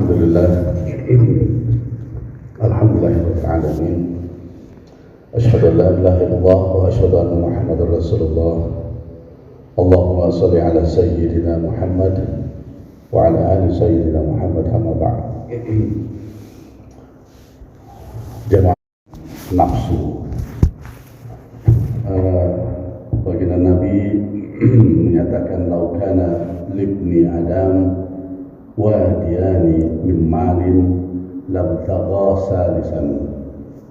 Alhamdulillah. Alhamdulillahirabbil alamin. Asyhadu an la ilaha illallah wa asyhadu anna Muhammadar Rasulullah. Allahumma shalli ala sayyidina Muhammad wa ala ali sayyidina Muhammad, amma ba'd. Jamaah nafsu. Baginda Nabi menyatakan laukana libni Adam wadiyani min malin labtagha salisan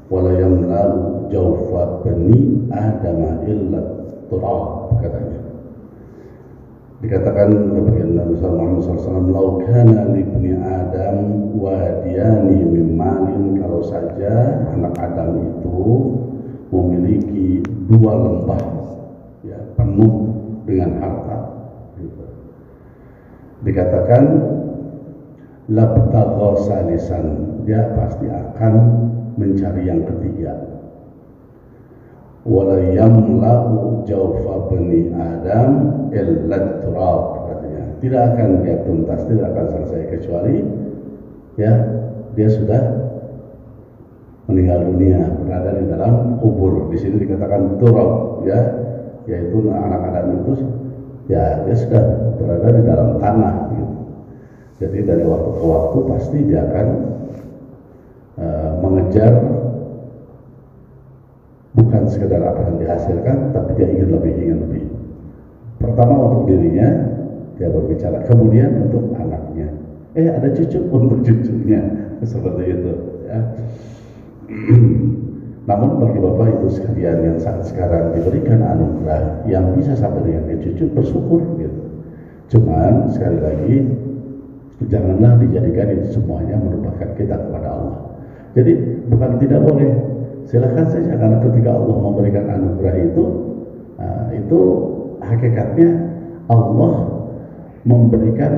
wala yamla'u jawfa bani Adam illa turab, katanya. Dikatakan oleh Nabi Muhammad SAW, laukana libni Adam wadiyani min malin, kalau saja anak Adam itu memiliki dua lembah, ya, penuh dengan harta, gitu. Dikatakan labtagha salisan, dia pasti akan mencari yang ketiga. Wala yamla'u jawfa bani Adam illa turab, katanya. Tidak akan dia tuntas, tidak akan selesai kecuali ya dia sudah meninggal dunia, berada di dalam kubur. Di sini dikatakan turab, ya, yaitu anak Adam itu ya dia sudah berada di dalam tanah, gitu. Jadi dari waktu ke waktu pasti dia akan mengejar bukan sekedar apa yang dihasilkan, tapi dia ingin lebih. Pertama untuk dirinya dia berbicara, kemudian untuk anaknya, ada cucu untuk cucunya, seperti itu, ya. Namun bagi Bapak Ibu sekalian yang saat sekarang diberikan anugerah yang bisa sampai dengan ke cucu, bersyukur, gitu. Cuman sekali lagi, janganlah dijadikan itu semuanya merupakan kita kepada Allah. Jadi bukan tidak boleh, silakan saja, karena ketika Allah memberikan anugerah itu hakikatnya Allah memberikan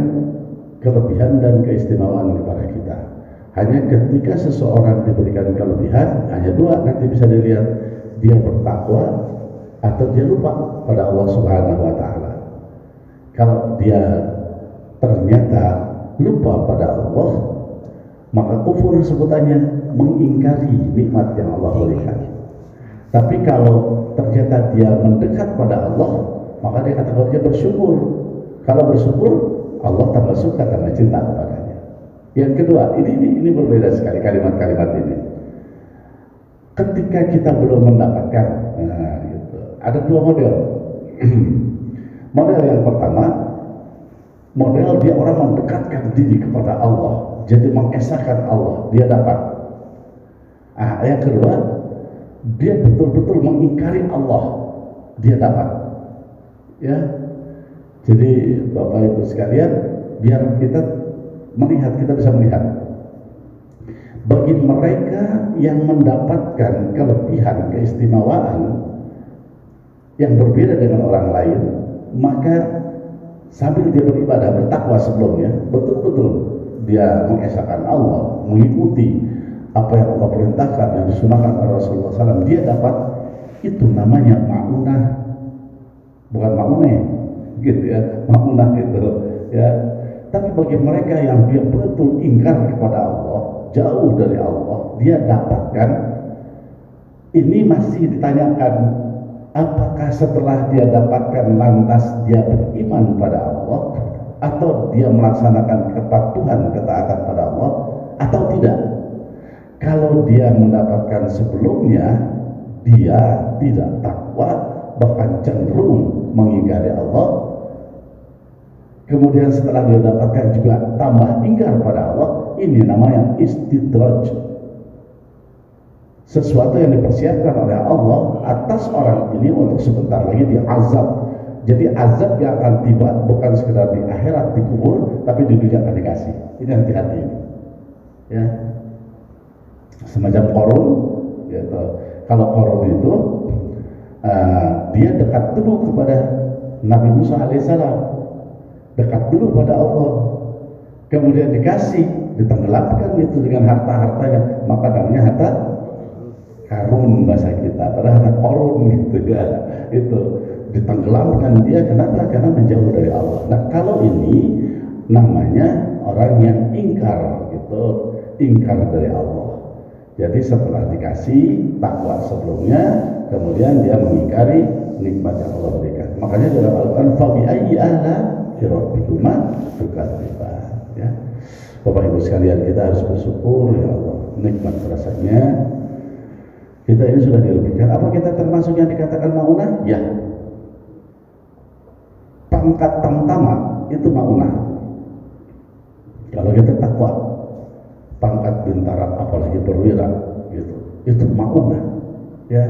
kelebihan dan keistimewaan kepada kita. Hanya ketika seseorang diberikan kelebihan, hanya dua nanti bisa dilihat, dia bertakwa atau dia lupa pada Allah Subhanahu wa Ta'ala. Kalau dia ternyata lupa pada Allah, maka kufur sebutannya, mengingkari nikmat yang Allah berikan. Tapi kalau ternyata dia mendekat pada Allah, maka dia katakan dia bersyukur. Kalau bersyukur, Allah tambah suka, tambah cinta kepadanya. Yang kedua, ini berbeda sekali kalimat-kalimat ini. Ketika kita belum mendapatkan, gitu, ada dua model. Model yang pertama, model dia orang mendekatkan diri kepada Allah, jadi mengesahkan Allah, dia dapat. Yang kedua, dia betul-betul mengingkari Allah, dia dapat. Ya, jadi Bapak Ibu sekalian, biar kita bisa melihat. Bagi mereka yang mendapatkan kelebihan, keistimewaan yang berbeda dengan orang lain, maka sambil dia beribadah, bertakwa sebelumnya, betul-betul dia mengesahkan Allah, mengikuti apa yang Allah perintahkan, yang disunahkan oleh Rasulullah SAW, dia dapat. Itu namanya ma'unah, bukan ma'uneh, gitu ya, ma'unah itu, ya. Tapi bagi mereka yang dia betul ingkar kepada Allah, jauh dari Allah, dia dapatkan. Ini masih ditanyakan, apakah setelah dia dapatkan lantas dia beriman pada Allah, atau dia melaksanakan kepatuhan, ketaatan pada Allah, atau tidak. Kalau dia mendapatkan sebelumnya, dia tidak takwa, bahkan cenderung mengingkari Allah. Kemudian setelah dia dapatkan juga tambah ingkar pada Allah, ini namanya istidraj. Sesuatu yang dipersiapkan oleh Allah atas orang ini untuk sebentar lagi dia azab. Jadi azab yang akan tiba bukan sekedar di akhirat, di kubur, tapi di dunia akan dikasih. Ini hati-hati, ya. Semacam Qarun, gitu. Kalau Qarun itu dia dekat dulu kepada Nabi Musa alaihissalam, dekat dulu pada Allah, kemudian dikasih, ditenggelamkan itu dengan harta-hartanya, maka namanya harta karun bahasa kita, padahal harta korun, gitu ya. Itu ditenggelamkan dia, kenapa? Karena menjauh dari Allah. Nah, kalau ini namanya orang yang ingkar gitu, ingkar dari Allah. Jadi setelah dikasih takwa sebelumnya, kemudian dia mengingkari nikmat yang Allah berikan. Makanya dalam Al-Quran, fa bi ayyi ala'i rabbikuma tukadziban, ya. Bapak Ibu sekalian, kita harus bersyukur ya Allah, nikmat rasanya kita ini sudah dilebihkan. Apa kita termasuk yang dikatakan maunah? Ya. Pangkat tamtama itu maunah. Kalau kita takwa, pangkat bintara apalagi perwira gitu, itu maunah, ya.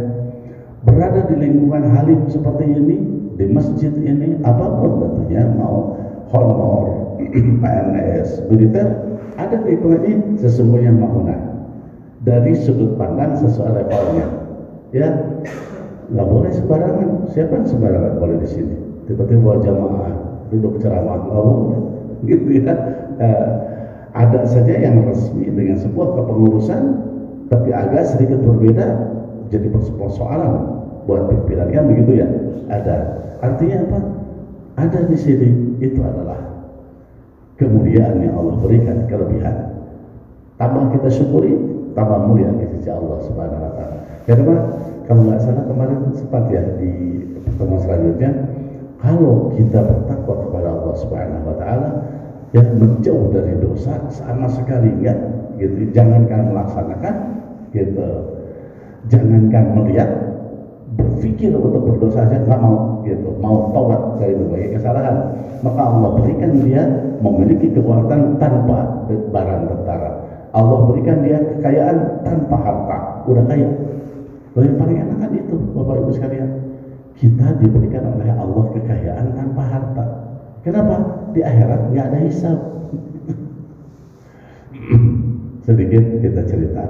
Berada di lingkungan halim seperti ini, di masjid ini, apapun tentunya, mau honor, PNS, militer, ada di lingkungan ini sesungguhnya maunah. Dari sudut pandang sesuai levelnya, ya. Nggak boleh sembarangan. Siapa yang sembarangan boleh di sini? Tiba-tiba bawa jamaah duduk ceramah, nggak boleh, gitu ya. Ada saja yang resmi dengan sebuah kepengurusan, tapi agak sedikit berbeda, jadi persoalan buat pimpinan, kan begitu ya. Ada. Artinya apa? Ada di sini. Itu adalah kemuliaan yang Allah berikan, kelebihan. Tambah kita syukuri, tambah mulia di sisi Allah Subhanahu wa Ta'ala. Karena kalau nggak salah kemarin sempat ya di pertemuan selanjutnya, kalau kita bertakwa kepada Allah Subhanahu wa Ta'ala, yang menjauh dari dosa sama sekali enggak gitu. Jangankan melaksanakan gitu, jangankan melihat, berpikir untuk berdosa saja nggak mau gitu, mau taubat dari berbagai kesalahan, maka Allah berikan dia memiliki kekuatan tanpa barang tentara. Allah berikan dia kekayaan tanpa harta, udah kaya. Loh, yang paling enak kan itu, Bapak Ibu sekalian. Kita diberikan oleh Allah kekayaan tanpa harta. Kenapa? Di akhirat nggak ada hisab. Sedikit kita cerita.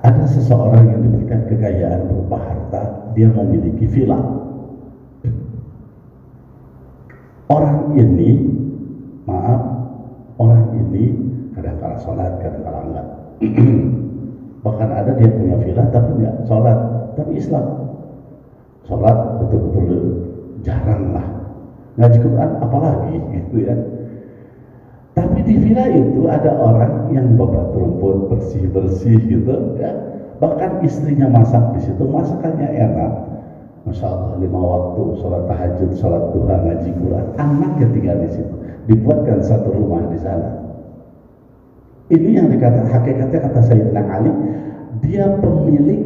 Ada seseorang yang diberikan kekayaan berupa harta, dia memiliki villa. Orang ini, orang ini kadang-kala sholat, kadang-kala enggak. Bahkan ada dia punya villa tapi enggak sholat, tapi Islam. Sholat betul-betul jarang lah, ngaji Quran apalagi gitu ya. Tapi di villa itu ada orang yang babat rumput, bersih-bersih gitu ya. Bahkan istrinya masak di situ, masakannya enak. Masya Allah, 5 waktu, sholat tahajud, sholat duha, ngaji Quran. Anaknya tinggal di situ, dibuatkan satu rumah di sana. Ini yang dikatakan, hakikatnya kata Sayyidina Ali, dia pemilik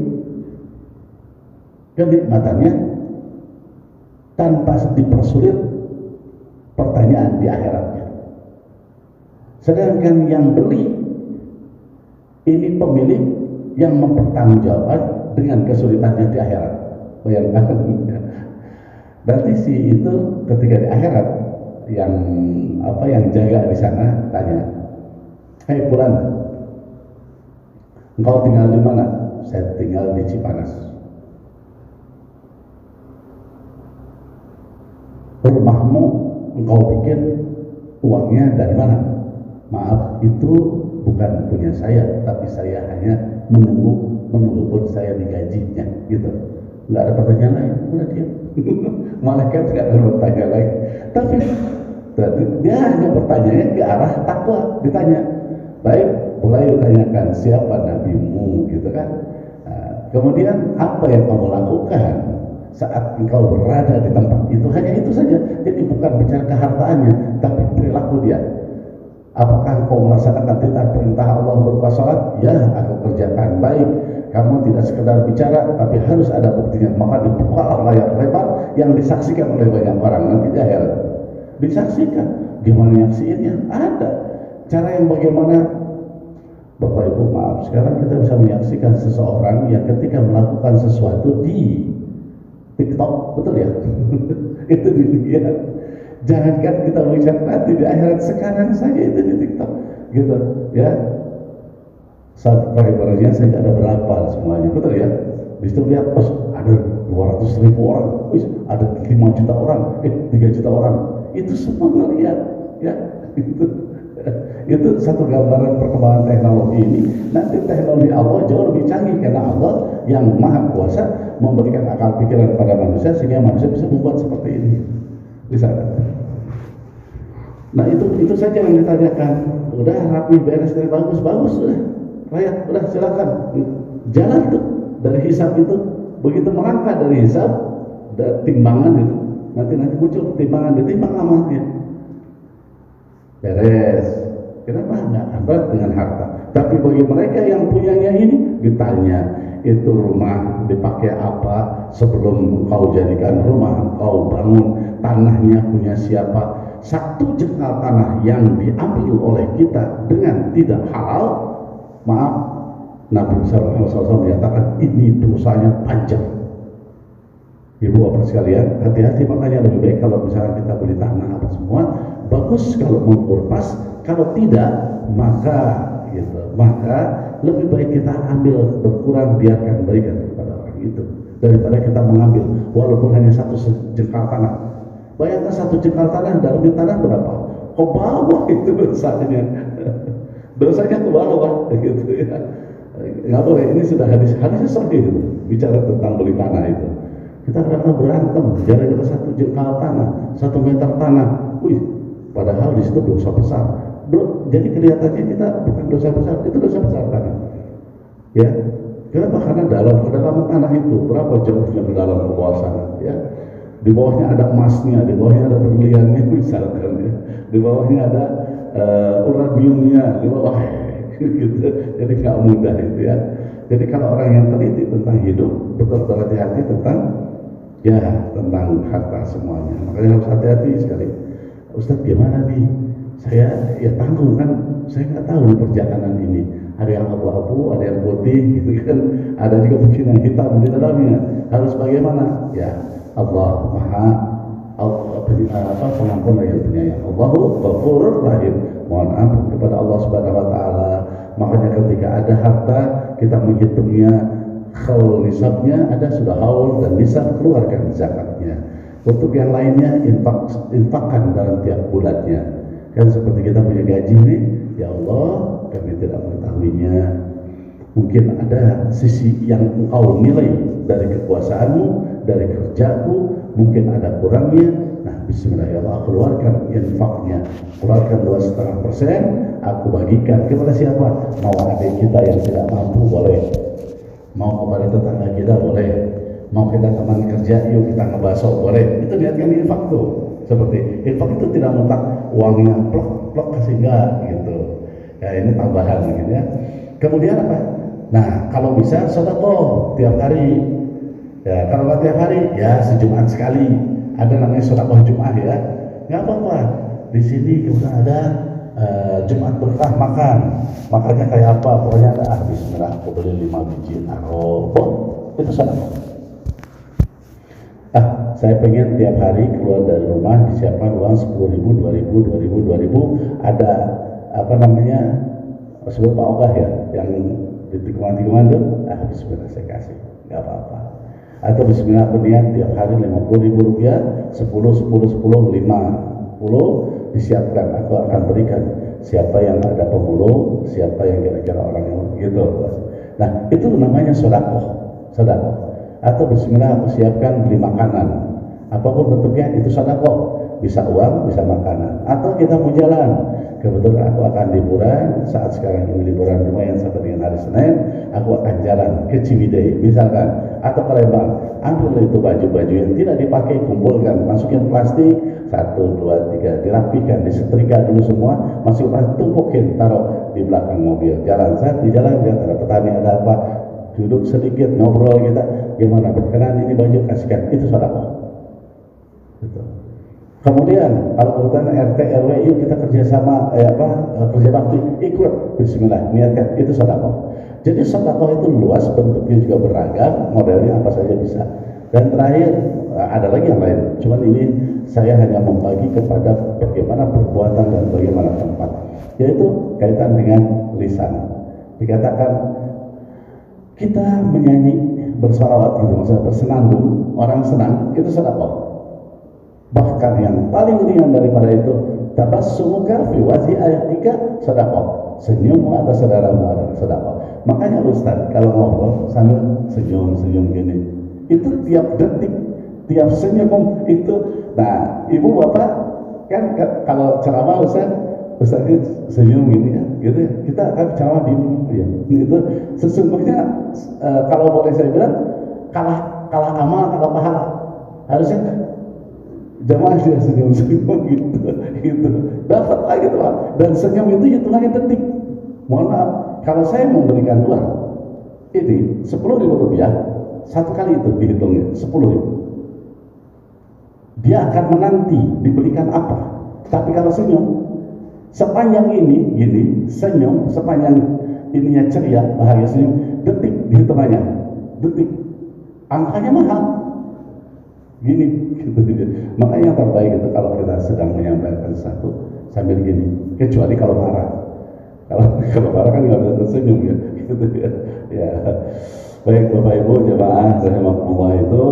kenikmatannya tanpa dipersulit pertanyaan di akhiratnya. Sedangkan yang beli ini pemilik yang mempertanggungjawabkan dengan kesulitannya di akhirat. Bayangkan, berarti si itu ketika di akhirat yang jaga di sana tanya, "Hei Fulan, engkau tinggal di mana?" "Saya tinggal di Cipanas." "Rumahmu engkau bikin uangnya dari mana?" "Maaf, itu bukan punya saya, tapi saya hanya menunggu pun saya digajinya," gitu. Nggak ada pertanyaan lain, udah diam. Malaikat nggak ada pertanyaan lain, tapi dia hanya bertanya ke arah takwa. Ditanya, baik, mulai ditanyakan siapa nabimu, gitu kan. Kemudian apa yang kamu lakukan saat engkau berada di tempat itu, hanya itu saja. Jadi bukan bicara kehartaannya, tapi perilaku dia. Apakah engkau melaksanakan titah perintah Allah berupa sholat? Ya, aku kerjakan. Baik, kamu tidak sekedar bicara, tapi harus ada buktinya. Maka dibukalah layar lebar yang disaksikan oleh banyak orang. Nanti di akhirat disaksikan. Gimana nyaksiinnya? Ada cara yang bagaimana. Bapak Ibu, maaf, sekarang kita bisa menyaksikan seseorang yang ketika melakukan sesuatu di TikTok, betul ya? Itu dilihat. Jangankan kita melihat nanti di akhirat, sekarang saja itu di TikTok, gitu ya. Subscribernya saya ada berapa semuanya, betul ya? Di situ lihat, ada 200.000 orang, ada 5 juta orang, 3 juta orang. Itu semua ngelihat, ya. Itu satu gambaran perkembangan teknologi ini. Nanti teknologi Allah jauh lebih canggih, karena Allah yang maha kuasa memberikan akal pikiran kepada manusia sehingga manusia bisa membuat seperti ini. Bisa. Nah itu saja yang ditanyakan. Udah rapi, beres, dari bagus, udah rakyat, udah silakan jalan tuh dari hisab itu. Begitu melangkah dari hisab, timbangan itu, nanti muncul timbangan, ditimbang amalnya, beres. Kenapa nggak berat dengan harta? Tapi bagi mereka yang punyanya ini ditanya, itu rumah dipakai apa sebelum kau jadikan rumah, kau bangun, tanahnya punya siapa? Satu jengkal tanah yang diambil oleh kita dengan tidak halal, maaf, Nabi SAW menyatakan ini dosanya panjang. Ibu bapak sekalian, hati-hati, makanya lebih baik kalau misalnya kita beli tanah apa semua, bagus kalau mengurpas, kalau tidak maka lebih baik kita ambil berkurang, biarkan, berikan kepada orang itu daripada kita mengambil walaupun hanya satu jengkal tanah. Bayangkan satu jengkal tanah, dalamnya tanah berapa? Ke bawah itu dosanya. Dosanya ke bawah gitu ya. Nggak boleh, ini sudah hadisnya sahih itu, bicara tentang beli tanah itu. Kita kadang-kadang berantem gara-gara satu jengkal tanah, 1 meter tanah. Padahal di situ dosa besar. Jadi kelihatannya kita bukan dosa besar, itu dosa besar tanah. Ya. Kenapa? Karena dalam tanah itu berapa jauhnya ke dalam ke bawah sana, ya. Di bawahnya ada emasnya, di bawahnya ada berliannya misalkan, ya. Di bawahnya ada uraniumnya, di bawah gitu. Jadi nggak mudah itu ya. Jadi kalau orang yang teliti tentang hidup, betul berhati-hati tentang harta semuanya. Makanya harus hati-hati sekali. Ustadz gimana nih? Saya ya tanggung kan, saya nggak tahu di perjalanan ini. Ada yang abu-abu, ada yang putih, gitu kan. Ada juga mungkin yang hitam di dalamnya. Harus bagaimana? Ya Allah Maha pengampun lagi penyayang. Allahu Ghafurur Rahim. Mohon ampun kepada Allah Subhanahu Wa Taala. Makanya ketika ada harta, kita menghitungnya haul nisabnya, ada sudah haul dan nisab, keluarkan zakatnya. Untuk yang lainnya infakkan dalam tiap bulannya. Kan seperti kita punya gaji nih, ya Allah, kami tidak mengetahuinya. Mungkin ada sisi yang engkau nilai dari kekuasaanmu, dari kerjaku, mungkin ada kurangnya. Nah, bismillah ya Allah, keluarkan infaknya, keluarkan 2,5%, aku bagikan kepada siapa? Mau adik kita yang tidak mampu boleh, mau kepada tetangga kita boleh, mau kita teman kerja, yuk kita ngebasok boleh. Itu niatkan infak tuh. Seperti infak itu tidak mutlak uangnya plok kasih enggak gitu. Ya ini tambahan gitu ya. Kemudian apa? Nah, kalau bisa sedekah tiap hari. Ya, kalau nggak tiap hari, ya sejumat sekali. Ada namanya sedekah Jumat ya. Nggak apa-apa. Di sini kemudian ada Jumat berkah makan. Makannya kayak apa? Pokoknya ada bismillah, aku beli 5 biji taro. Itu sedekah. Saya pengen tiap hari keluar dari rumah disiapkan uang 10.000, 2.000, ada apa namanya, sebut Pak Ogah ya, yang di tikungan-tikungan itu, bismillah saya kasih, nggak apa-apa. Atau bismillah berniat tiap hari 50.000 rupiah, 10 disiapkan, aku akan berikan. Siapa yang ada pemulung, siapa yang kira-kira orang yang gitu. Nah itu namanya sedekah. Atau bismillah aku siapkan beli makanan, apapun bentuknya itu sedekah, bisa uang, bisa makanan. Atau kita mau jalan, kebetulan aku akan liburan, saat sekarang ini liburan lumayan sampai dengan hari Senin, aku akan jalan ke Ciwidey misalkan, atau ke Lembang, ambil itu baju-baju yang tidak dipakai, kumpulkan, masukin plastik, 1, 2, 3, dirapikan, disetrika dulu semua, masukin plastik, tumpukin, taruh di belakang mobil, jalan. Saat di jalan lihat ada petani, ada apa, duduk sedikit, ngobrol kita, gimana berkenan ini baju, kasihkan, itu sedekah. Gitu. Kemudian kalau kebetulan RT RW yuk kita kerjasama kerja bakti, ikut, bismillah, niatkan, itu sedekah. Jadi sedekah itu luas, bentuknya juga beragam, modelnya apa saja bisa. Dan terakhir ada lagi yang lain, cuman ini saya hanya membagi kepada bagaimana perbuatan dan bagaimana tempat, yaitu kaitan dengan lisan. Dikatakan kita menyanyi bersalawat gitu, maksudnya bersenandung, orang senang, itu sedekah. Bahkan yang paling ringan daripada itu, tabassumuka fi wajhi ayatika sedekah. Senyum atas saudaramu adalah sedekah. Makanya Ustaz kalau ngobrol sambil senyum gini, itu tiap detik, tiap senyum itu. Nah, ibu bapak kalau ceramah Ustaz senyum gini kan, gitu ya. Kita kan ceramah di ya, gitu. Sesungguhnya kalau boleh saya bilang kalah amal, kalah pahala. Harusnya jamaah dia senyum-senyum gitu. Dapat lagi tuh Pak. Dan senyum itu hitungannya detik. Mohon maaf, kalau saya memberikan uang ini 10.000 rupiah, satu kali itu dihitungnya 10.000. Dia akan menanti diberikan apa. Tapi kalau senyum, sepanjang ini gini, senyum sepanjang ininya ceria, bahagia senyum, detik dihitungannya, detik. Angkanya mahal. Gini, gitu. Makanya yang terbaik itu kalau kita sedang menyampaikan sesuatu sambil gini, kecuali kalau marah. Kalau marah kan nggak bisa tersenyum ya, gitu ya. Ya, baik Bapak Ibu jemaah rahimakumullah itu.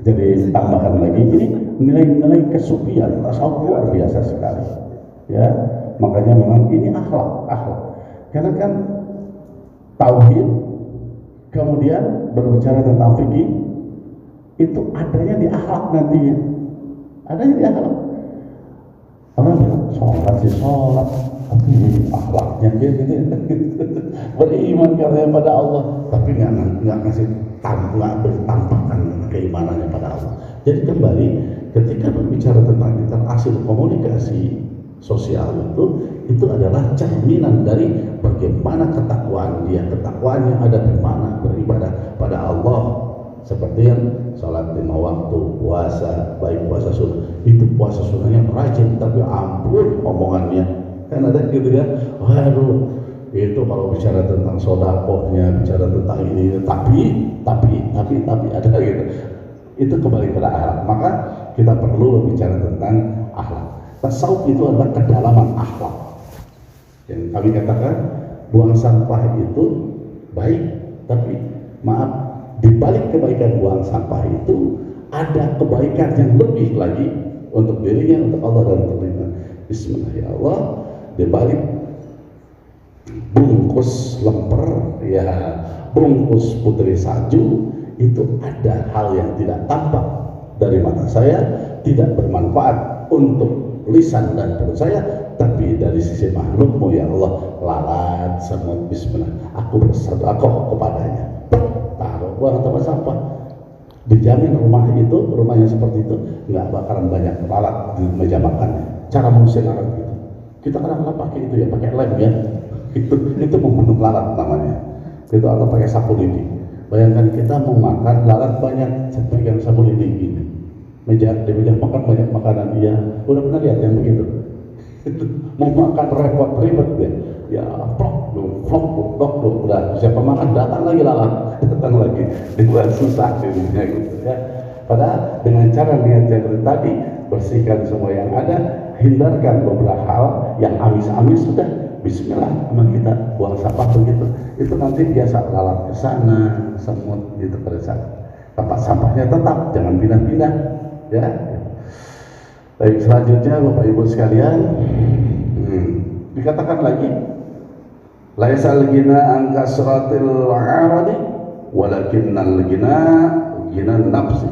Jadi tambahan lagi ini nilai-nilai kesufian tasawuf luar biasa sekali. Ya, makanya memang ini akhlak. Karena kan tauhid, kemudian berbicara tentang fikih itu adanya di akhlak nantinya. Adanya di akhlak. Orang bilang sholat, tapi akhlaknya dia gitu. Beriman katanya pada Allah, tapi nggak ngasih nggak bertampakkan keimanannya pada Allah. Jadi kembali ketika berbicara tentang interaksi komunikasi sosial itu adalah cerminan dari bagaimana ketakwaan dia, ketakwaannya ada di mana, beribadah pada Allah seperti yang sholat 5 waktu, puasa, baik puasa sunnah, itu puasa sunnahnya rajin, tapi ampun omongannya kan ada gitu ya, waduh itu kalau bicara tentang sodakohnya, bicara tentang ini, tapi ada gitu. Itu kembali pada akhlak. Maka kita perlu bicara tentang akhlak. Tasawuf itu adalah kedalaman akhlak. Yang kami katakan buang sampah itu baik, tapi maaf, di balik kebaikan buang sampah itu ada kebaikan yang lebih lagi untuk dirinya, untuk Allah dan untuk dirinya. Bismillahirrahmanirrahim. Di balik bungkus lemper, ya bungkus putri salju, itu ada hal yang tidak tampak dari mata saya, tidak bermanfaat untuk lisan dan perut saya, tapi dari sisi makhlukmu ya Allah, lalat, semut, bismillah, aku bersedekah kepadanya, taruh buang tempat sampah. Dijamin rumah yang seperti itu nggak bakalan banyak lalat di meja makannya. Cara mengusir lalat gitu, kita kadang-kadang pakai itu ya, pakai lem ya, itu membunuh lalat namanya itu, atau pakai sapu lidi. Bayangkan kita mau makan lalat banyak, pegang sapu lidi gini, di meja makan banyak makanan. Iya, udah pernah lihat yang begitu? Mau makan repot ribet ya plok udah siapa makan datang lagi lalat, datang lagi, dibuat susah dirinya gitu ya. Padahal dengan cara niat yang tadi, bersihkan semua yang ada, hindarkan beberapa hal yang amis-amis, sudah bismillah sama kita buang sampah begitu. Itu nanti biasa lalat ke sana, semut gitu pada saat tempat sampahnya tetap, jangan pindah-pindah ya. Baik, selanjutnya Bapak Ibu sekalian, dikatakan lagi laisal ghina an kasratil aradi walakinnal ghina nafsi.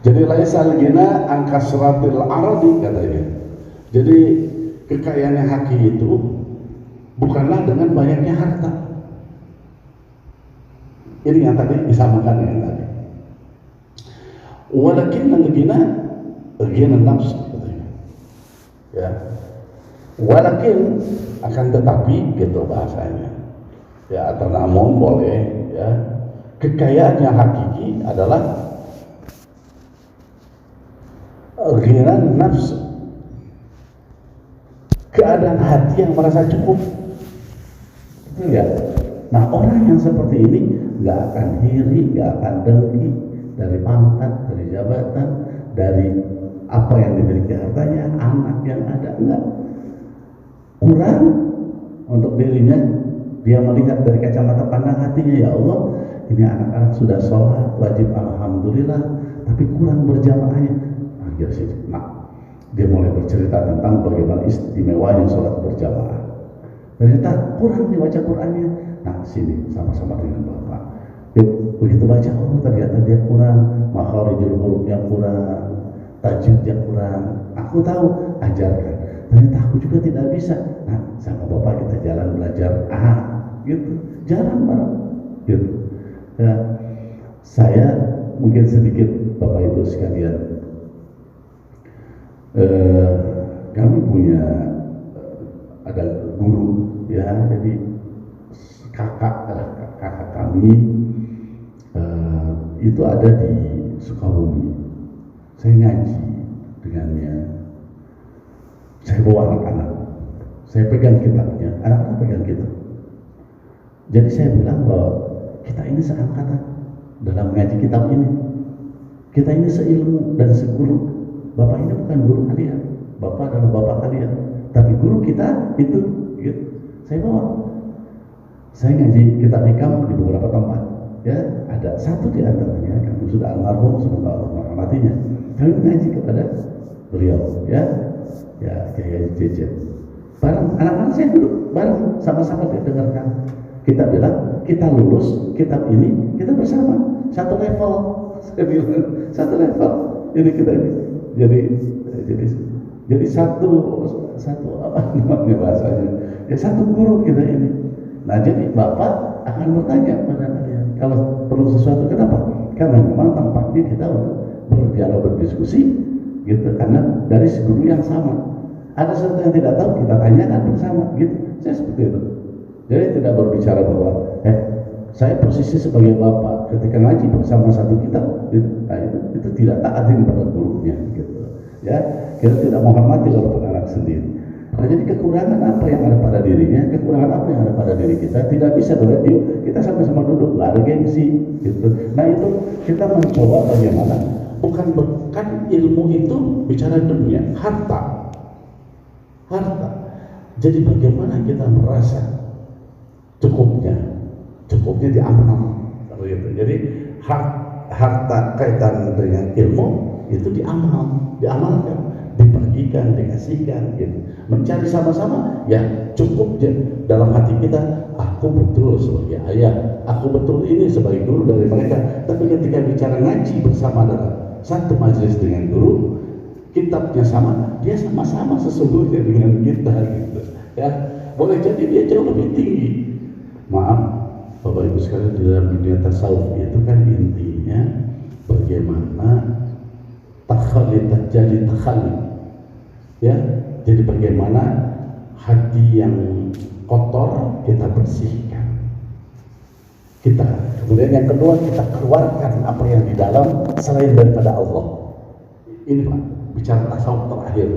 Jadi laisal ghina an kasratil aradi katanya. Jadi kekayaannya haki itu bukanlah dengan banyaknya harta. Ini yang tadi disamakan dengan tadi. Walakinnal ghina nafsi katanya. Ya. Walakin akan tetapi gitu bahasanya. Ya, atau namun boleh ya. Kekayaannya hakiki adalah ghina nafsi, keadaan hati yang merasa cukup. Ya. Nah, orang yang seperti ini nggak akan iri, nggak akan dengki dari pangkat, dari jabatan, dari apa yang dimiliki hartanya, anak yang ada, enggak. Kurang untuk dirinya, dia melihat dari kacamata pandang hatinya, ya Allah, ini anak-anak sudah sholat wajib alhamdulillah, tapi kurang berjamaahnya. Ya sih, nah, dia mulai bercerita tentang bagaimana istimewanya sholat berjamaah. Ternyata kurang dibaca Qurannya. Nah, sini sama-sama dengan Bapak Begitu baca, oh ternyata dia kurang, makharijul hurufnya kurang, tajwidnya kurang. Aku tahu, ajarkan. Ternyata aku juga tidak bisa. Nah, sama bapak kita jalan belajar. Gitu, jalan bareng. Gitu. Ya, saya mungkin sedikit bapak ibu sekalian. Kami punya ada guru, ya, jadi kakak kami itu ada di Sukabumi. Saya ngaji dengannya, saya bawa anak-anak, saya pegang kitabnya, anak-anak pegang kitab. Jadi saya bilang bahwa kita ini seangkatan dalam mengaji kitab ini, kita ini seilmu dan seguru. Bapak ini bukan guru kalian, bapak adalah bapak kalian, tapi guru kita itu gitu. Saya bawa, saya ngaji kitab hikam di beberapa tempat, ya. Ada satu di antaranya, kami sudah almarhum, semoga Allah merahmatinya, kami mengaji kepada beliau, ya Kiai Jejen. Bareng anak-anak saya duduk bareng, sama-sama dengarkan. Kita bilang kita lulus kitab ini, kita bersama satu level. Saya bilang satu level. Ini kita ini. Jadi satu apa namanya bahasanya? Ya satu guru kita ini. Nah, jadi Bapak akan bertanya pada kalian kalau perlu sesuatu, kenapa? Karena memang tempatnya kita untuk berdialog, berdiskusi, gitu. Karena dari guru yang sama. Ada sesuatu yang tidak tahu, kita tanyakan bersama, gitu. Saya seperti itu. Jadi tidak berbicara bahwa saya posisi sebagai bapak ketika ngaji bersama satu kitab, gitu. Nah, itu tidak taatin pada gurunya, gitu. Ya, kita tidak menghormati walaupun anak sendiri. Nah, jadi kekurangan apa yang ada pada dirinya, kekurangan apa yang ada pada diri kita, tidak bisa yuk kita sama-sama duduk, nggak ada gengsi, gitu. Nah, itu kita mencoba bagaimana, bukan ilmu itu bicara dunia, harta. Jadi bagaimana kita merasa cukupnya diamal, gitu. Jadi harta kaitan dengan ilmu itu diamalkan, dibagikan, dikasihkan, gitu. Mencari sama-sama, ya cukup dalam hati kita. Aku betul sebagai ayah, aku betul ini sebagai guru dari mereka. Tapi ketika bicara ngaji bersama dalam satu majelis dengan guru, kitabnya sama, dia sama-sama sesungguhnya dengan kita, gitu. Ya, boleh jadi dia jauh lebih tinggi. Maaf, Bapak Ibu sekalian, di dalam dunia tasawuf itu kan intinya bagaimana jadi takhalli, ya. Jadi bagaimana hati yang kotor kita bersihkan. Kemudian yang kedua, kita keluarkan apa yang di dalam selain daripada Allah. Ini Pak, bicara tasawuf terakhir,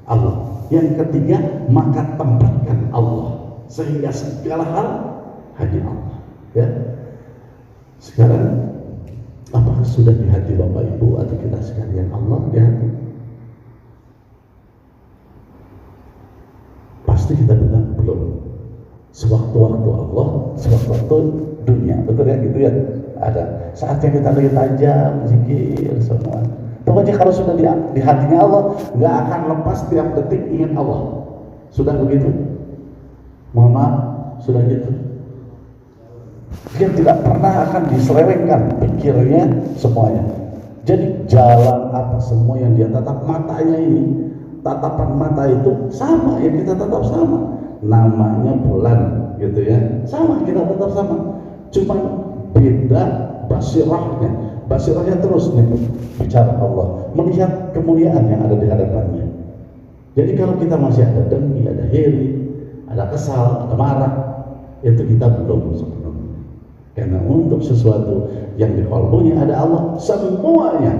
Allah. Yang ketiga, maka tempatkan Allah sehingga segala hal hanya Allah, ya. Sekarang apakah sudah di hati Bapak Ibu atau kita sekalian Allah di hati? Pasti kita bilang belum. Sewaktu-waktu Allah, sewaktu-waktu dunia, betul ya, gitu ya. Ada saatnya kita lagi tajam, zikir semua. Pokoknya kalau sudah di hatinya Allah, nggak akan lepas tiap detik ingat Allah. Sudah begitu? Mohon maaf, sudah gitu. Dia tidak pernah akan diselewengkan pikirnya semuanya. Jadi jalan apa semua yang dia tatap matanya ini, tatapan mata itu sama, yang kita tatap sama. Namanya bulan, gitu ya. Sama, kita tetap sama. Cuma beda basirahnya. Basirahnya terus nih bicara Allah, melihat kemuliaan yang ada di hadapannya. Jadi kalau kita masih ada dengki, ada iri, ada kesal, ada marah, itu kita belum sepenuhnya. Karena untuk sesuatu yang di qalbunya ada Allah, semuanya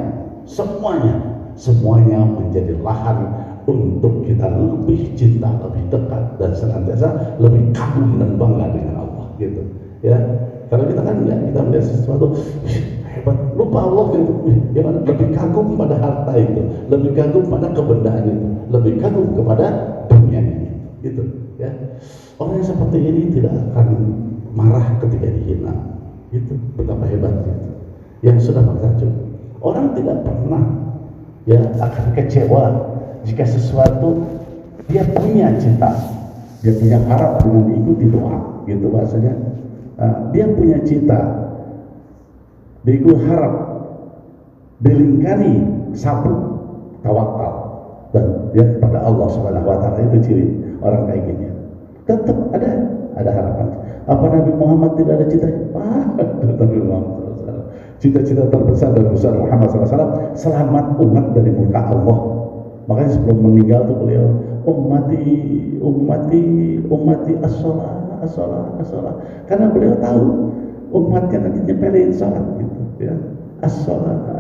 menjadi lahan untuk kita lebih cinta, lebih dekat, dan senantiasa lebih kagum dan bangga dengan Allah, gitu. Ya, kalau kita kan enggak, kita melihat sesuatu hebat, lupa Allah, gitu. Ya, lebih kagum pada harta itu, lebih kagum pada kebendaan itu, lebih kagum kepada dunia ini, gitu. Ya, orang yang seperti ini tidak akan marah ketika dihina, itu betapa hebatnya. Yang sudah bertajuk, orang tidak pernah ya akan kecewa jika sesuatu dia punya cita, dia punya harap dengan diikuti doa, gitu bahasanya. Dia punya cita Bikul harap, dilingkari sabuk tawakal dan dia kepada Allah Subhanahu wa taala. Itu ciri orang kayak gini. Tetap ada harapan. Apa Nabi Muhammad tidak ada cita? Nabi Muhammad SAW. Cita-cita terbesar dari besar Muhammad SAW selamat umat dari murka Allah. Makanya sebelum meninggal tuh beliau ummati as-shalah. Karena beliau tahu umatnya nanti nyepelin salat gitu ya. As-shalah.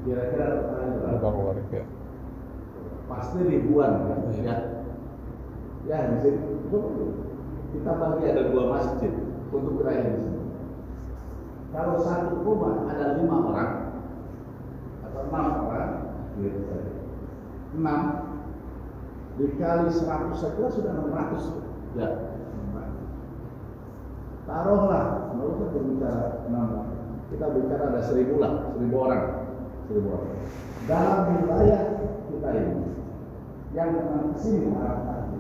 Kira-kira pertanyaan berapa? warga. Pasti ribuan kan? Ya di sini kita bagi ada 2 masjid untuk wilayah di sini. Kalau satu rumah ada 5 orang atau 6 orang, gitu saja. 6 dikali 100 saja sudah 600. Ya. Taruhlah, kalau kita berbicara 6, kita bicara ada 1000 lah, 1000 orang. Dalam wilayah kita ini yang memang kesini arah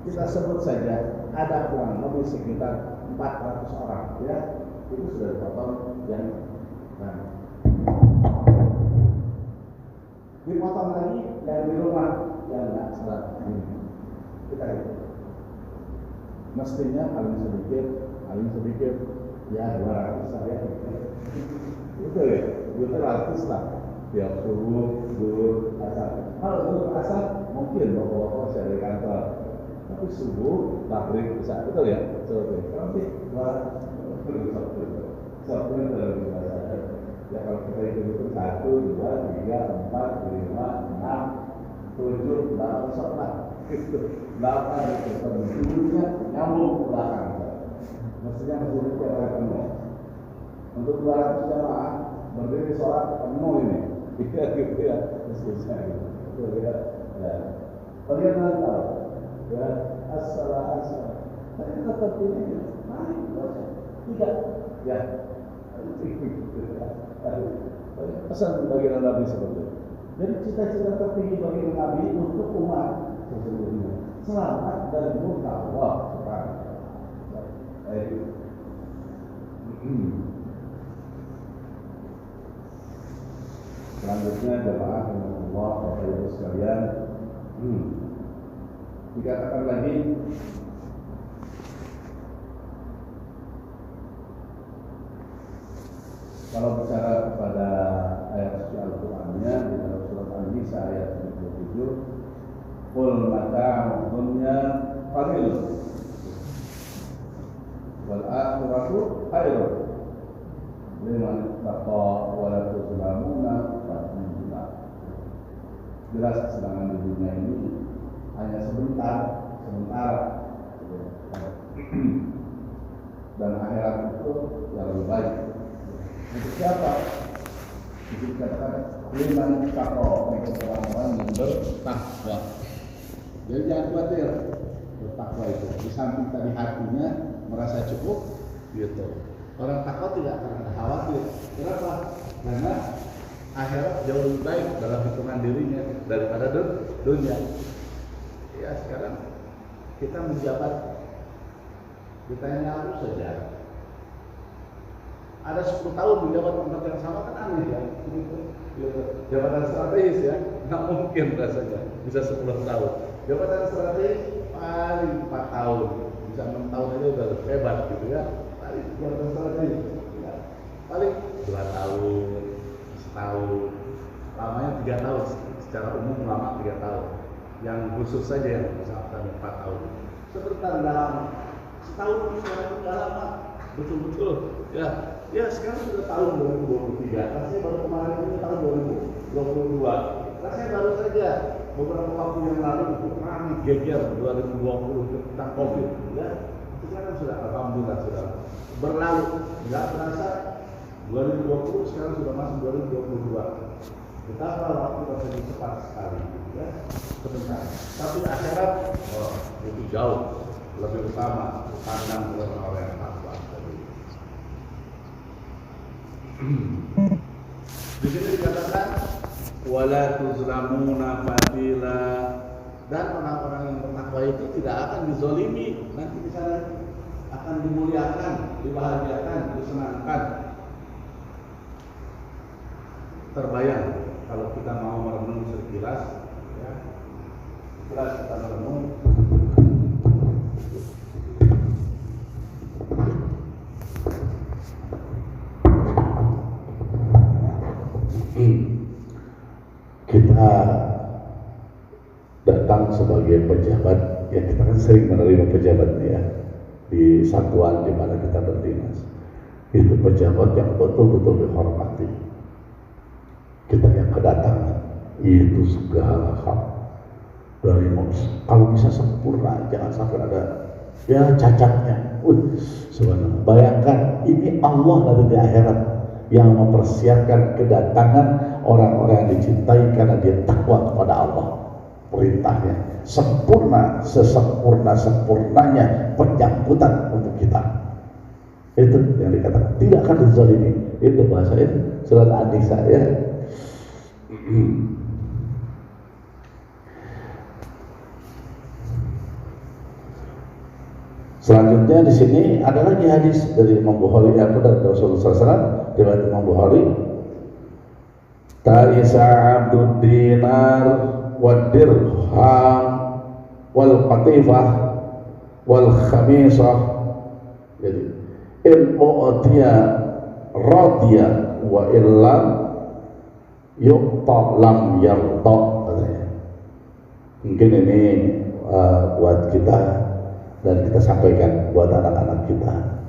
kita sebut saja ada kurang lebih sekitar 400 orang ya, itu sudah dipotong yang dipotong lagi yang di rumah yang nggak salat kita itu mestinya paling sedikit ya 200 saja itu ya 200 lah tiap subuh, zuhur, asar. Kalau zuhur, asar mungkin bawa-bawa saya dari kantor. Tapi subuh, maghrib, isya, betul ya? Nanti Sabtu dalam bahasa. Ya kalau kita hitung 1, 2, 3, 4, 5, 6, 7, 8, 8 itu 8 itu sebelumnya nyambung ke belakang. Mestinya masih ada penuh. Untuk 200 jamaah berdiri sholat penuh ini. Iya gitu ya, selesai. Itu ya. Kalian nanti tahu, ya asal. Tapi tetap ini, tidak, ya. Pesan bagi Nabi seperti itu. Jadi cita-cita tertinggi bagi Nabi untuk umat sesungguhnya selamat dari murka Allah Subhanahu wa taala. Selanjutnya jemaah Allah Bapak Ibu sekalian, dikatakan lagi kalau bicara kepada ayat suci Al-Qur'annya di dalam surat An-Nisa ayat 77, qul mata'ud dunya qalil wal akhiratu khairun liman ittaqa wa la tuzlamuna fatihah. Jelas kesenangan di dunia ini hanya sebentar, dan akhirat itu yang lebih baik. Untuk siapa? Dikatakan liman ittaqa, untuk orang-orang yang bertakwa. Jadi jangan khawatir bertakwa itu. Di samping tadi hatinya merasa cukup, gitu. Orang takwa tidak akan ada khawatir. Kenapa? Karena akhirat jauh lebih baik dalam hitungan dirinya daripada dunia. Ya sekarang kita menjabat, kita yang ngaku saja. Ada 10 tahun menjabat tempat yang sama kan aneh ya. Jabatan strategis ya, nggak mungkin rasanya bisa 10 tahun. Jabatan strategis paling 4 tahun, bisa 6 tahun aja udah hebat gitu ya. Jabatan strategis paling 2 tahun, setahun, lamanya 3 tahun, secara umum lama 3 tahun. Yang khusus saja yang misalkan 4 tahun. Sebentar dalam setahun sekarang sudah lama, betul-betul ya. Ya sekarang sudah tahun 2023, rasanya baru kemarin ini tahun 2022. Rasanya baru saja beberapa waktu yang lalu kami geger 2020 tentang COVID ya. Sekarang sudah alhamdulillah sudah berlalu, nggak terasa 2020 sekarang sudah masuk 2022. Betapa waktu rasanya cepat sekali ya, sebentar. Tapi akhirat itu jauh lebih utama pandang oleh yang takwa. Di sini dikatakan wala tuzlamuna fadila, dan orang-orang yang bertakwa itu tidak akan dizolimi, nanti di sana akan dimuliakan, dibahagiakan, disenangkan. Terbayang kalau kita mau merenung sekilas, ya, sekilas kita merenung. Kita datang sebagai pejabat, ya kita kan sering menerima pejabat ya di satuan di mana kita berdinas. Itu pejabat yang betul-betul dihormati. Kita yang kedatangan itu segala hal dari kalau bisa sempurna, jangan sampai ada ya cacatnya. Sebenarnya bayangkan ini Allah nanti di akhirat yang mempersiapkan kedatangan orang-orang yang dicintai karena dia takwa kepada Allah. Perintahnya sempurna, sesempurna-sempurnanya penyambutan untuk kita. Itu yang dikatakan tidak akan dizalimi. Itu bahasanya surat An-Nisa ya. Selanjutnya di sini ada lagi hadis dari Imam Bukhari yang dari Rasulullah SAW, riwayat Imam Bukhari. Ta'isa abdud dinar wad dirham wal qatifah wal khamisah. Jadi in mu'tiya radiya wa illam yuqta lam yarta, katanya. Mungkin ini buat kita dan kita sampaikan buat anak-anak kita.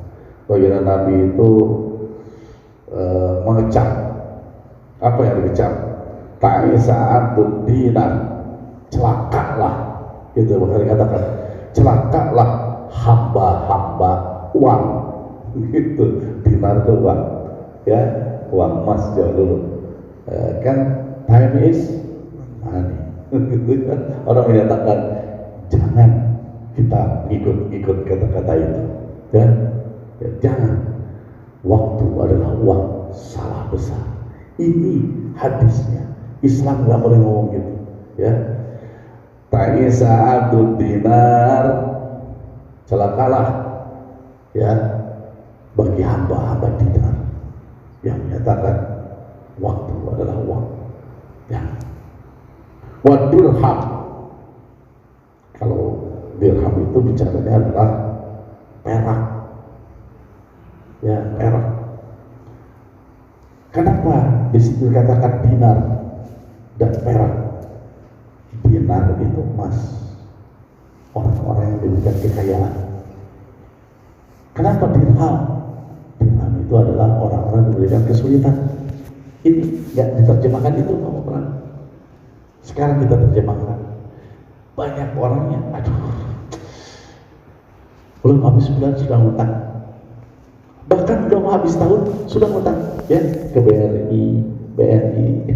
Bagaimana Nabi itu mengecap, apa yang dikecap? Ta'isa abdud dinar, celakalah, itu Bukhari katakan, celakalah hamba-hamba uang, gitu. Dinar itu uang, ya, uang emas jauh dulu. Kan time is money. Orang menyatakan jangan kita ikut kata-kata itu, ya, jangan. Waktu adalah uang, salah besar. Ini hadisnya. Islam nggak boleh ngomong gitu, ya. Ta'isa abdud dinar, celakalah, ya, bagi hamba-hamba dinar yang menyatakan waktu adalah uang, ya. Wa dirham, kalau dirham itu bicaranya adalah perak, ya, perak. Kenapa di situ dikatakan dinar dan perak? Dinar itu emas, orang-orang yang diberikan kekayaan. Kenapa dirham? Dirham itu adalah orang-orang yang diberikan kesulitan. Ini nggak diterjemahkan itu, kamu pernah? Sekarang kita terjemahkan. Banyak orangnya, aduh, belum habis bulan sudah ngutang, bahkan belum habis tahun sudah ngutang, ya, ke BNI,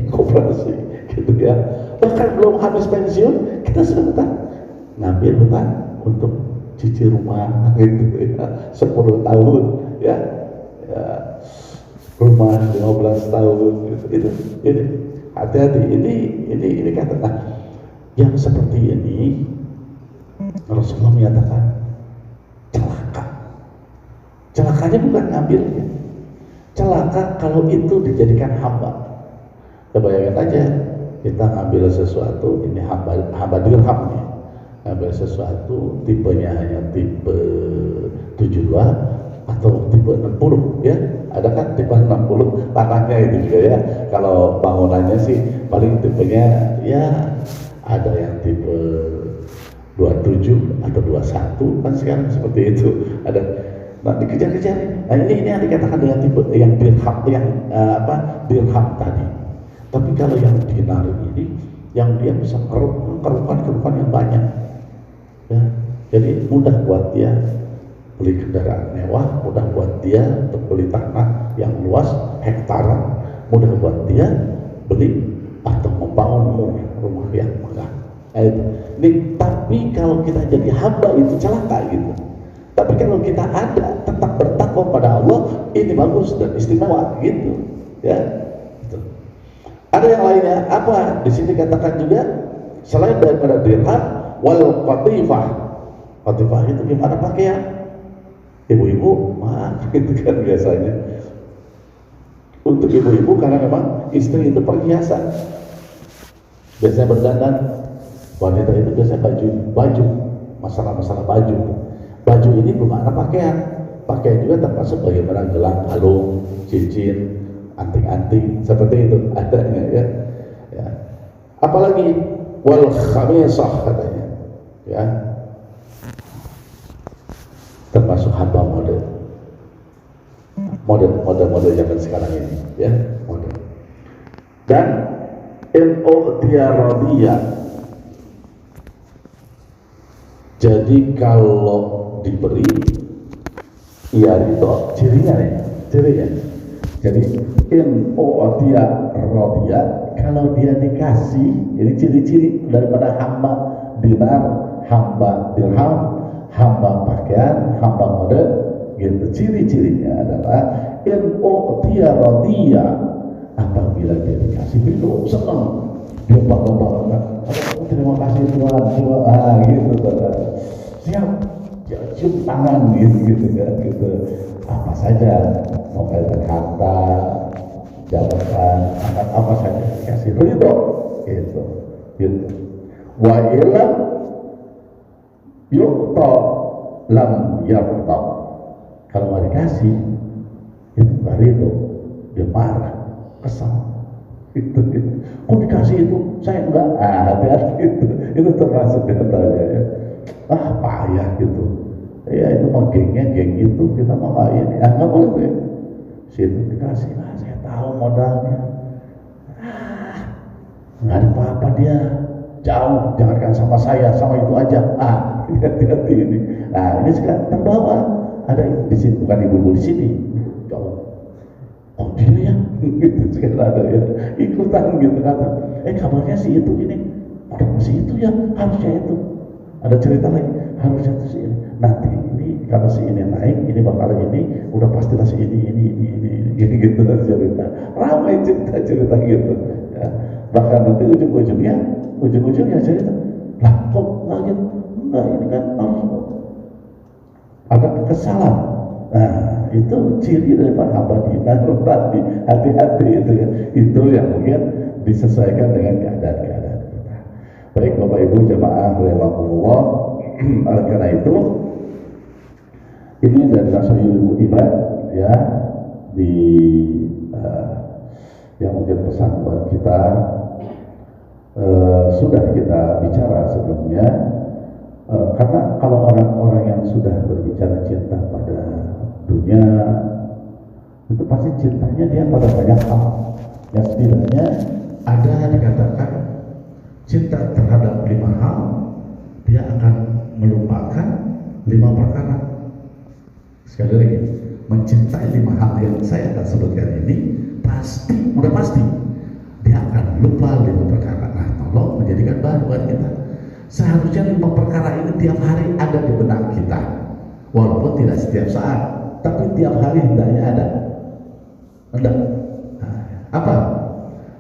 koperasi, gitu ya. Bahkan belum habis pensiun kita sudah ngutang, ngambil hutang untuk cicil rumah, gitu ya, 10 tahun, ya, rumah 15 tahun, gitu. Ini hati-hati, ini katakan yang seperti ini Rasulullah menyatakan celaka. Celakanya bukan ngambilnya, celaka kalau itu dijadikan hamba. Ya, bayangkan aja kita ngambil sesuatu, ini hamba dirham ya, ngambil sesuatu tipenya hanya tipe 72 atau tipe 60, ya. Ada kan tipe 60 tanahnya itu juga, ya. Kalau bangunannya sih paling tipenya ya ada yang tipe 27 atau 21 kan sekarang seperti itu. Ada, nah, dikejar-kejar. Nah, ini yang dikatakan dengan tipe yang dirham, yang dirham tadi. Tapi kalau yang dinar ini, yang dia bisa kerupan yang banyak, ya. Jadi mudah buat dia beli kendaraan mewah, mudah buat dia untuk beli tanah yang luas, hektaran, mudah buat dia beli atau membangun rumah yang megah. Ini, tapi kalau kita jadi hamba itu celaka gitu. Tapi kalau kita ada tetap bertakwa pada Allah, ini bagus dan istimewa gitu, ya. Gitu. Ada yang lainnya apa? Di sini katakan juga selain daripada dirham wal qatifah. Qatifah itu gimana pakaian? Ibu-ibu, maaf itu kan biasanya untuk ibu-ibu karena memang istri itu perhiasan. Biasanya berdandan, wanita itu biasanya baju, masalah baju. Baju ini bermakna pakaian. Pakaian juga termasuk bagaimana gelang, kalung, cincin, anting-anting seperti itu adanya ya. Ya. Apalagi wal khamisah katanya, ya. Termasuk hamba model zaman sekarang ini, ya model. Dan radiyah. Jadi kalau diberi, ia itu cirinya. Jadi radiyah, kalau dia dikasih, ini ciri-ciri daripada hamba dinar, hamba dirham, hamba pakaian, hamba model, gitu. Ciri-cirinya adalah radiyah, apabila dia dikasih itu senang, dia bangga-bangga, terima kasih Tuhan, gitu, siap, cium tangan, gitu kan, gitu. Apa saja, mau kaitan harta, jabatan, apa saja dikasih ridho, gitu. Wa ilam yuqta lam yarta. Kalau nggak dikasih, itu nggak ridho, dia marah, kesal. Kok dikasih itu, saya enggak, hati-hati itu termasuk diantaranya ya. Payah gitu. Ya itu mah geng itu, kita mah nggak ini, nggak boleh tuh ya. Situ dikasih, saya tahu modalnya. Nggak ada apa-apa dia, jauh, jangankan sama saya, sama itu aja. Hati-hati ini. Nah ini sekarang terbawa, ada di sini, bukan ibu-ibu di sini. Oh dia ya, gitu sekarang ada ya, ikutan gitu kata. Kabarnya si itu ini, modal si itu ya, harusnya itu. Ada cerita lagi, harusnya itu si ini. Nanti ini kalau si ini naik, ini bakal ini, udah pastilah si ini gitu cerita. Ramai cerita gitu. Ya. Bahkan nanti ujung-ujungnya cerita. Lah kok nggak gitu? Enggak, ini kan harus ada kesalahan. Nah itu ciri daripada hamba kita tadi, hati-hati itu ya. Itu yang mungkin disesuaikan dengan keadaan kita. Baik Bapak Ibu jemaah rahimakumullah. Oleh karena itu ini dari Rasul Ibad ya yang mungkin pesan buat kita sudah kita bicara sebelumnya karena kalau orang-orang yang sudah berbicara cinta pada dunia itu pasti cintanya dia pada banyak hal yang setidaknya ada dikatakan cinta terhadap 5 hal dia akan melupakan 5 perkara. Sekali lagi, mencintai 5 hal yang saya akan sebutkan ini udah pasti dia akan lupa 5 perkara. Nah tolong menjadikan bahan buat kita. Seharusnya 5 perkara ini tiap hari ada di benak kita, walaupun tidak setiap saat, tapi tiap hari hendaknya ada. Apa?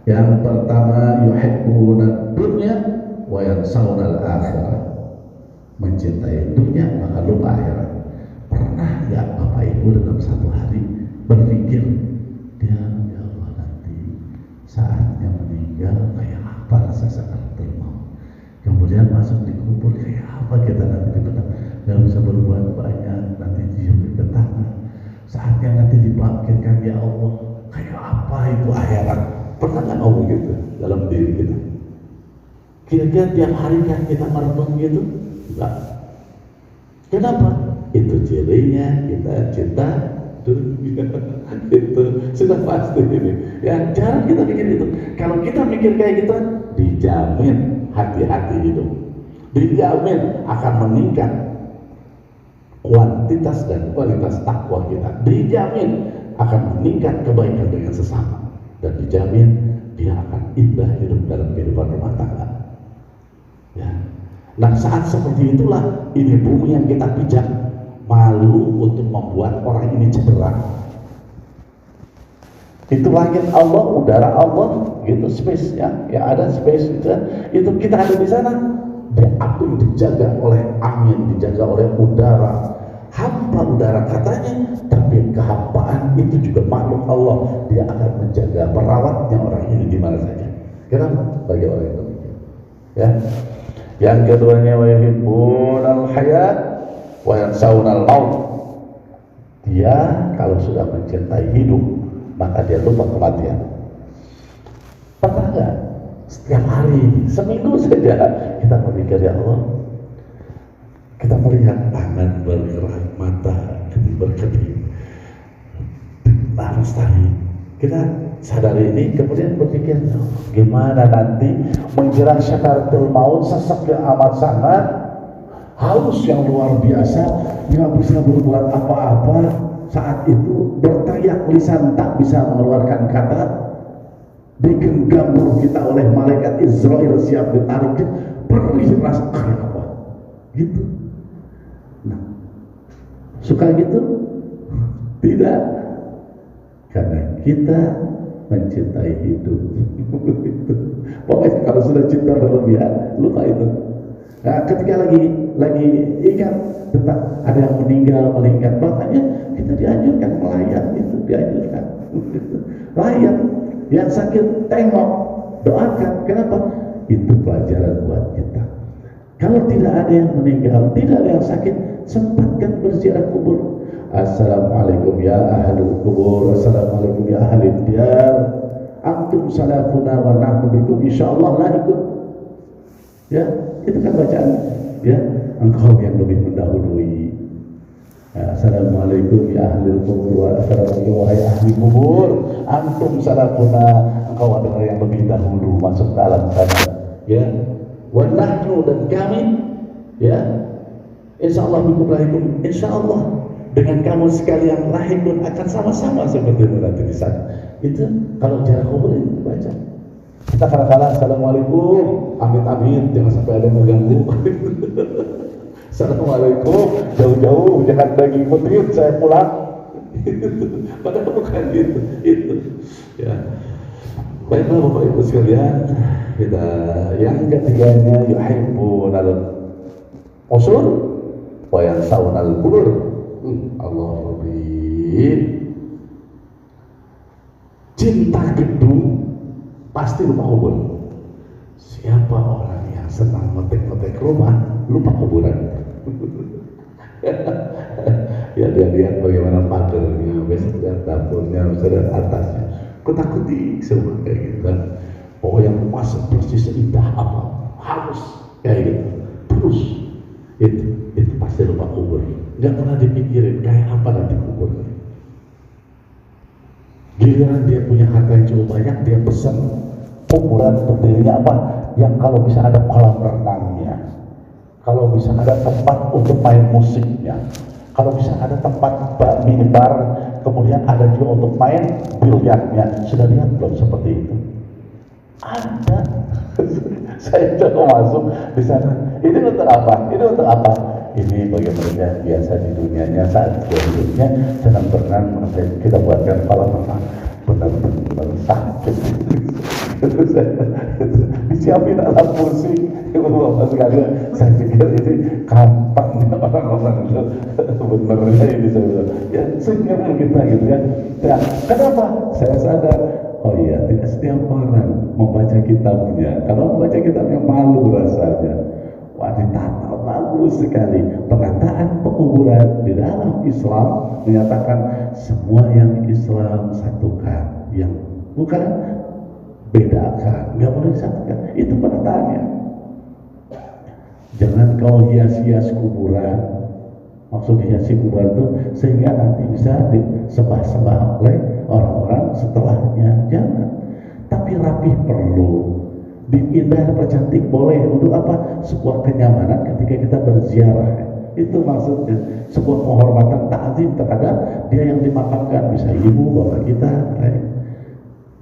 Yang pertama, yuhibbuna dunya wa yansawna al-akhirah. Mencintai dunia maka lupa akhirat. Pernah ya Bapak Ibu dalam satu hari berpikir, ya Allah nanti saatnya meninggal kayak apa rasa sakaratul maut, kemudian masuk di kubur kayak apa kita nanti di benak, nggak bisa berbuat banyak, nanti dicium ke tangan, saatnya nanti dibangkitkan ya Allah kayak apa itu akhirat. Pernah nggak ngomong gitu dalam diri kita? Kira-kira tiap hari kan kita merenung gitu? Enggak. Kenapa? Itu cirinya kita cinta dunia. Itu sudah pasti ini. Ya jarang kita mikir itu. Kalau kita mikir kayak gitu, dijamin hati-hati hidup. Dijamin akan meningkat kuantitas dan kualitas takwa kita. Dijamin akan meningkat kebaikan dengan sesama. Dan dijamin dia akan indah hidup dalam kehidupan rumah tangga. Ya. Nah saat seperti itulah ini bumi yang kita pijak, malu untuk membuat orang ini cedera. Itu langit Allah, udara Allah, gitu space ya, yang ada space itu kan. Itu kita ada di sana. Dia apa yang dijaga oleh angin, dijaga oleh udara, hampa udara katanya, tapi kehampaan itu juga makhluk Allah. Dia akan menjaga, merawatnya orang ini di mana saja. Kenapa? Bagi orang itu. Ya. Yang keduanya wa yuhibbunal hayat wa yansawunal maut. Dia kalau sudah mencintai hidup, maka dia lupa kematian. Pernah nggak? Setiap hari, seminggu saja kita berpikir, ya Allah, kita melihat tangan bergerak, mata berkedip, nafas tadi, kita sadari ini, kemudian berpikir, gimana nanti menjelang syakaratul maut, sesak yang amat sangat, haus yang luar biasa, nggak bisa berbuat apa-apa. Saat itu berteriak lisan tak bisa mengeluarkan kata, digenggam ruh kita oleh malaikat Israel siap ditarik, perih rasa apa gitu. Nah, suka gitu? Tidak, karena kita mencintai hidup. Pokoknya kalau sudah cinta berlebihan, lupa itu. Nah, ketika lagi ingat tentang ada yang meninggal, makanya kita dianjurkan melayat, itu dianjurkan. Layat, yang sakit tengok, doakan. Kenapa? Itu pelajaran buat kita. Kalau tidak ada yang meninggal, tidak ada yang sakit, sempatkan berziarah kubur. Assalamualaikum ya ahlul kubur, assalamualaikum ya ahlul diyar, antum salafuna wa nahnu bikum insyaallah la ikut. Ya, itu kan bacaan, ya, engkau yang lebih mendahului. Assalamualaikum ya ahlul kubur wa assalamualaikum wahai ahli kubur, antum salafuna, engkau adalah yang lebih dahulu masuk ke alam sana. Ya, wa nahnu, dan kami, ya, insyaallah bikum lahikum, insyaallah dengan kamu sekalian lahikun akan sama-sama seperti itu nanti di sana. Itu kalau jarak kubur ini baca. Kita kadang-kadang assalamualaikum, amit-amit, jangan sampai ada yang mengganggu. Assalamualaikum, jauh-jauh, jangan daging putih, saya pulang. Padahal bukan gitu, itu. Ya. Baiklah Bapak Ibu sekalian, kita yang ketiganya yuhibbunal usul wa yansawunal kubur. Allah lebih cinta gedung pasti lupa kubur. Siapa orang yang senang metek-metek rumah lupa kuburan? Ya, dia lihat bagaimana pagarnya, besok lihat dapurnya, besok lihat atasnya, ketakuti semua kayak gitu kan. Pokoknya rumah seperti seindah apa, harus kayak gitu terus. Itu pasti lupa kubur. Nggak pernah dipikirin kayak apa nanti kubur. Giliran dia punya harta yang cukup banyak, dia pesan kuburan untuk dirinya apa? Yang kalau bisa ada kolam renangnya, kalau bisa ada tempat untuk main musiknya, kalau bisa ada tempat minibar, kemudian ada juga untuk main biliarnya. Sudah lihat belum seperti itu? Ada. Saya coba masuk di sana. Ini untuk apa? Ini untuk apa? Ini bagaimana biasa di dunianya saat hidupnya sedang berenang, kita buatkan kolam renang, benar-benar sakit. Disiapin alat musik, Bapak sekalian. Saya pikir ini kampanye orang-orang itu benernya ini saya bilang. Ya, senyum kita gitu ya. Nah, kenapa? Saya sadar. Oh iya, tidak setiap orang membaca kitabnya. Kalau membaca kitabnya malu rasanya. Wah, ditata bagus sekali. Penataan penguburan di dalam Islam menyatakan semua yang Islam satukan, yang bukan bedakan, nggak boleh disatukan. Itu penataannya. Jangan kau hias-hias kuburan. Maksud hiasi kuburan itu sehingga nanti bisa disembah-sembah oleh orang-orang setelahnya. Jangan. Tapi rapih perlu, indah percantik boleh. Untuk apa? Sebuah kenyamanan ketika kita berziarah. Itu maksudnya, sebuah penghormatan ta'zim terhadap dia yang dimakamkan. Bisa ibu, bapak kita.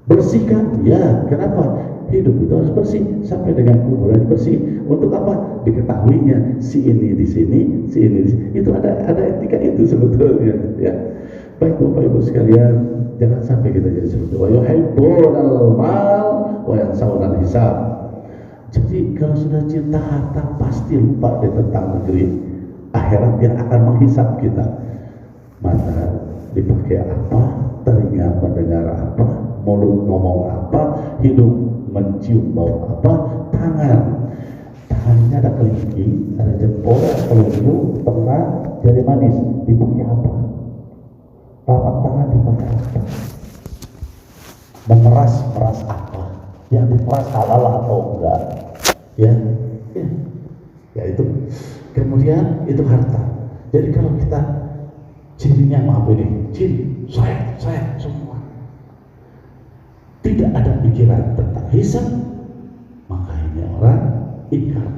Bersihkan, ya. Kenapa? Hidup itu harus bersih sampai dengan kuburan bersih. Untuk apa? Diketahuinya si ini di sini, si ini di sini. Itu ada etika itu sebetulnya, ya. Baik Bapak Ibu sekalian, jangan sampai kita jadi seperti wa yuhibbunal mal wa yansawna hisab. Jadi kalau sudah cinta harta pasti lupa deh tentang negeri akhirat yang akan menghisap kita. Mata dipakai apa, telinga mendengar apa, mulut ngomong apa, hidung mencium bau apa, tangannya ada kelingking, ada jempol, telunjuk, tengah, jari manis, dipakai apa? Telapak tangan dipakai apa? Memeras apa? Yang diperas halal atau enggak? Ya itu. Kemudian itu harta. Jadi kalau kita cirinya maaf ini, ciri saya semua tidak ada pikiran tentang hisab, maka ini orang ingkar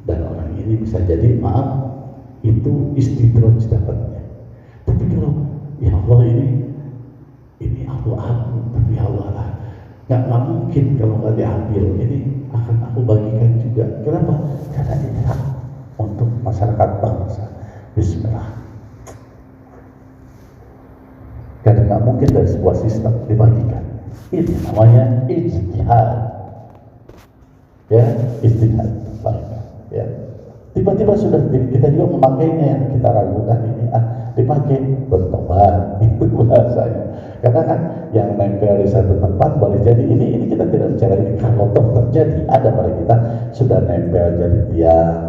dan orang ini bisa jadi maaf itu istidraj dapatnya. Tapi kalau ya Allah ini aku tapi ya Allah lah nggak mungkin kalau nggak diambil, ini akan aku bagikan juga. Kenapa? Karena ini hak untuk masyarakat bangsa. Bismillah. Karena nggak mungkin dari sebuah sistem dibagikan. Ini namanya ijtihad. Ya, ijtihad. Ya. Tiba-tiba sudah kita juga memakainya, yang kita ragukan ini dipakai bertobat itu bahasanya. Karena kan yang nempel di satu tempat boleh jadi ini kita tidak bicara ini kalau toh terjadi ada pada kita sudah nempel jadi tiang,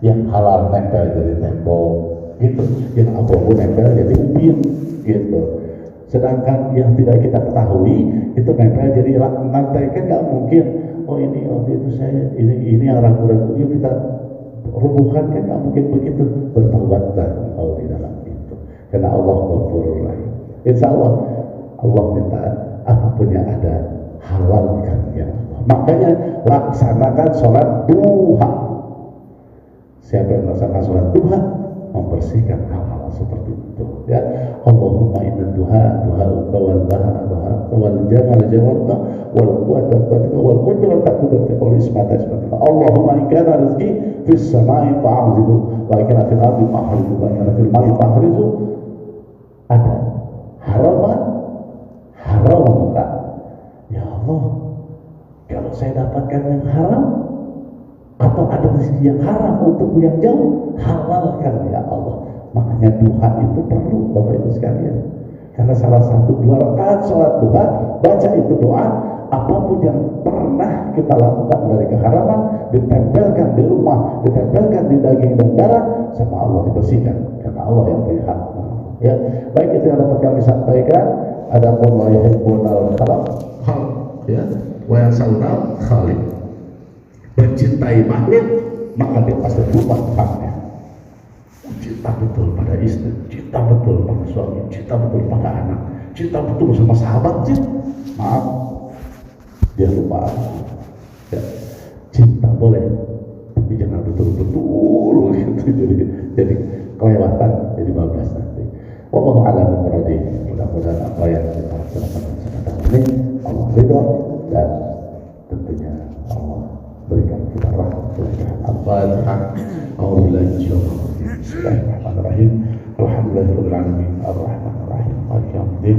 yang halal nempel jadi tembok gitu, yang abu-abu nempel jadi ubin gitu. Sedangkan yang tidak kita ketahui itu nempel jadi lantai, kan nggak mungkin. Oh ini waktu itu saya ini yang ragu-ragu, yuk kita rubuhkan, kan nggak mungkin begitu. Bertaubatlah engkau di dalam itu, karena Allah Ghafurur Rahim. Insya Allah Allah minta apapun yang ada halalkan ya Allah. Makanya laksanakan sholat duha. Siapa yang melaksanakan sholat duha membersihkan hal-hal seperti itu ya. Allahumma inna duha wal baha wal jamaluka wal quwwata wal qudrata wal ismata. Allahumma in kana rizqi fis samai fa'azilu wa in kana fil ardi fa'azilu wa in kana fil ma'i fa'azilu. Ada haram enggak? Ya Allah, kalau saya dapatkan yang haram atau ada rezeki yang haram untuk yang jauh, halalkan ya Allah. Makanya duha itu perlu Bapak Ibu sekalian. Karena salah satu 2 rakaat sholat duha, baca itu doa, apapun yang pernah kita lakukan dari keharaman ditempelkan di rumah, ditempelkan di daging dan darah, sama Allah dibersihkan. Karena Allah yang punya hak. Ya, baik, itu yang dapat kami sampaikan. Adapun wa yuhibbunal khalq, ya, wa yansawna khaliq. Mencintai makhluk, maka dia pasti lupa haknya. Cinta betul pada istri, cinta betul pada suami, cinta betul pada anak, cinta betul sama sahabat, maaf, dia lupa. Ya, cinta boleh, tapi jangan betul-betul gitu, jadi kelewatan, jadi bablas nanti. Wallahu a'lam bishawab. Mudah-mudahan apa yang kita lakukan sekarang ini Allah ridho dan tentunya Allah berikan kita rahmat keberkahan. Al-Fatihah. Bismillahirrahmanirrahim. Alhamdulillahirabbil alamin. Arrahmanir rahim. Maliki yaumiddin.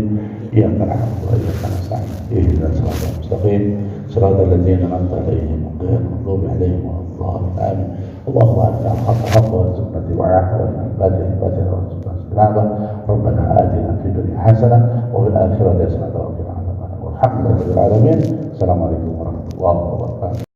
Iyyaka na'budu wa iyyaka nasta'in. Ihdinas siratal mustaqim. Siratal ladzina an'amta 'alaihim ghairil maghdubi 'alaihim waladdallin. Amin. Allahumma arina al-haqqa haqqan warzuqna ittiba'ahu wa arina al-batila batilan warzuqna ijtinabah. Rabbana atina fid dunya hasanah wa fil akhirati hasanah wa qina adzabannar. Walhamdulillahirabbil alamin. Assalamualaikum warahmatullahi wabarakatuh.